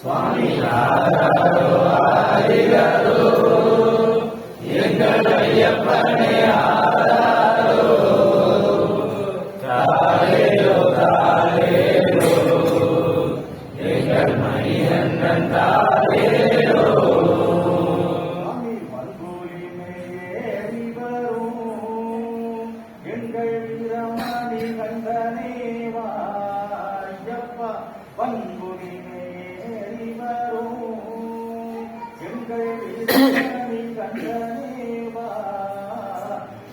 சுவாமி ஆராரோ ஆரிரரோ எங்கள் ஐயப்பனே ஆராரோ தாரேலோ தாரேலோ எங்கள் மணிகண்டன் தாரேலோ சாமி மல்குலிமே ஏறி வரும் எங்கள் வீரமணி கண்டனே வாயப்பா பண்புலிமே ஏறி வரும் எங்கள் வீரமணி கண்டனே வா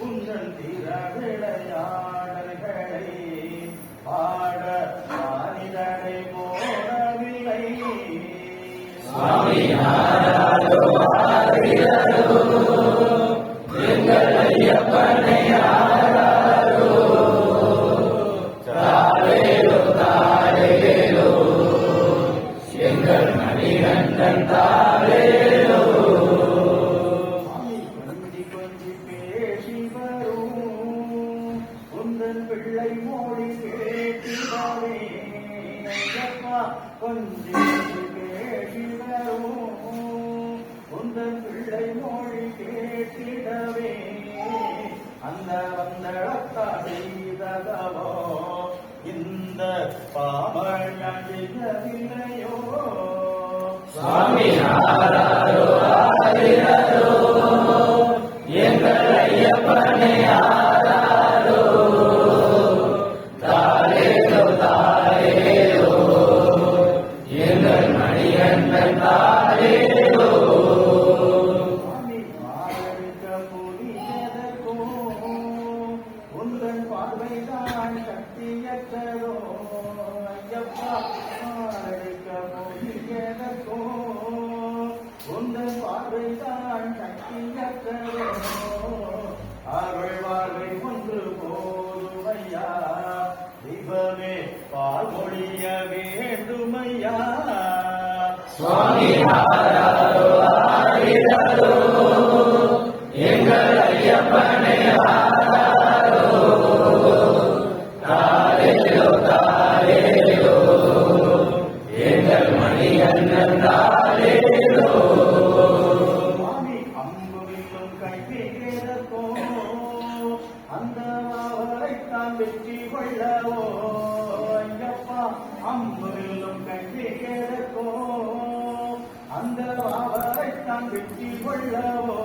உங்கள் திற விளையாடல்களை பாட மானிதனை போடவில்லை சுவாமி ஆராரோ ஆரிரரோ எங்கள் ஐயப்பனே ஆராரோ தாரேலோ தாரேலோ எங்கள் மணிகண்டன் தாரேலோ சாமி கொஞ்சி கொஞ்சி பேசி வரும் உந்தன் பிள்ளை மொழி கேட்டிடவே ஐயப்பா கொஞ்சி கொஞ்சி பேசி வரும் உந்தன் பிள்ளை மொழி கேட்டிடவே அந்த வந்தளத்தா செய்ததவோ இந்த பாவழியோ சுவாமி ஆராரோ ஆரிரரோ எங்கள் ஐயப்பனே ஆராரோ தாரேலோ தாரேலோ எங்கள் மணிகண்டன் தாரேலோ சாமி மாரடிக்க புரியதற்கும் உந்தன் பார்வைதான் சக்தியற்றதோ ஐயப்பா மாரடிக்க புரியதற்கும் உந்தன் பார்வைதான் சக்தியற்றதோ அருள் வாழ்வை ஒன்று போதுமையா தெய்வமே பால்மொழிய வேண்டுமையா சுவாமி ஆராரோ ஆரிரரோ எங்கள் ஐயப்பனே ஆராரோ தாரேலோ தாரேலோ எங்கள் மணிகண்டன் தாரேலோ சுவாமி அம்புவிலும் கைவிகிறதோ அந்த அவரைத்தான் வெற்றி கொள்ளவோ ஐயப்பா அம்புவிலும் கைவிகிறதோ அந்த அவரைத்தான் வெற்றி கொள்ளவோ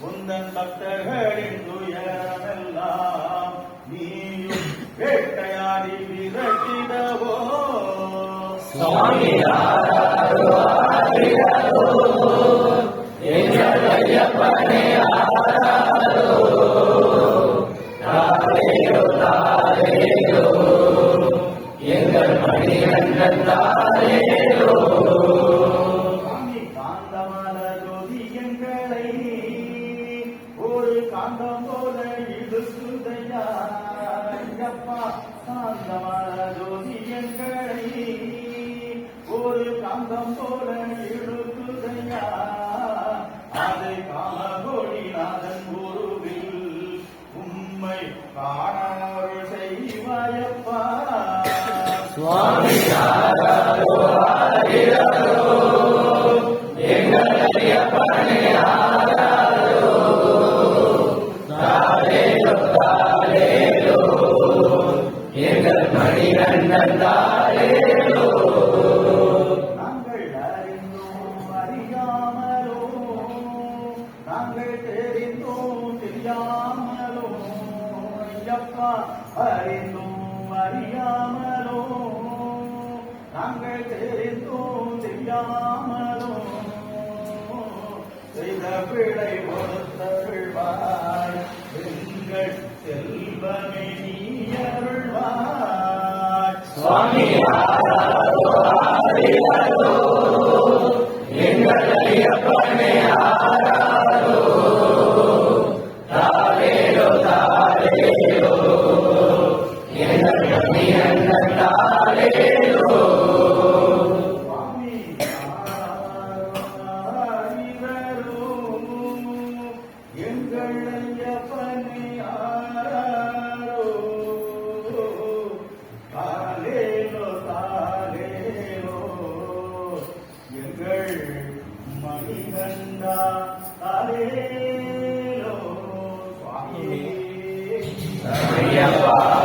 உந்தன் பக்தர்களின் துயரெல்லாம் நீயும் வேட்டையாடி விரட்டிடவோ சுவாமி ஆராரோ ஆரிரரோ எங்கள் ஐயப்பனே ஆராரோ தாரேலோ தாரேலோ எங்கள் மணிகண்டன் தாரேலோ சாமி காந்தமான ஜோதி எங்களை ஒரு காந்தம் போல இழுக்குதையா ஐயப்பா காந்தமான ஜோதி எங்களை ஒரு காந்தம் போல இழுக்குதையா அதை காமகோடிநாதன் குருவில் உம்மை காணாறு செய்வாயப்பா சுவாமி ஆராரோ ஆரிரரோ எங்கள் ஐயப்பனே ஆராரோ தாரேலோ தாரேலோ எங்கள் மணிகண்டன் தாரேலோ நாங்கள் அறிந்தோம் அறியாமலோ நாங்கள் தெரிந்தோம் தெரியாமலோ ஐயப்பா அறிந்தோம் அறியாமலோ நாங்கள் தெரிந்தோம் தெரியாமலோ செய்த பிழை பொறுத்தருள்வாய் எங்கள் செல்வமே நீ அருள்வாய் சுவாமி ஆராரோ ஆரிரரோ எங்கள் ஐயப்பனே ஆராரோ தாரேலோ தாரேலோ எங்கள் மணிகண்டன் தாரேலோ சுவாமி ஆரிரரோ எங்கள் ஐயப்பனே ஆராரோ தாலேலோ தாலேலோ ஐயப்பா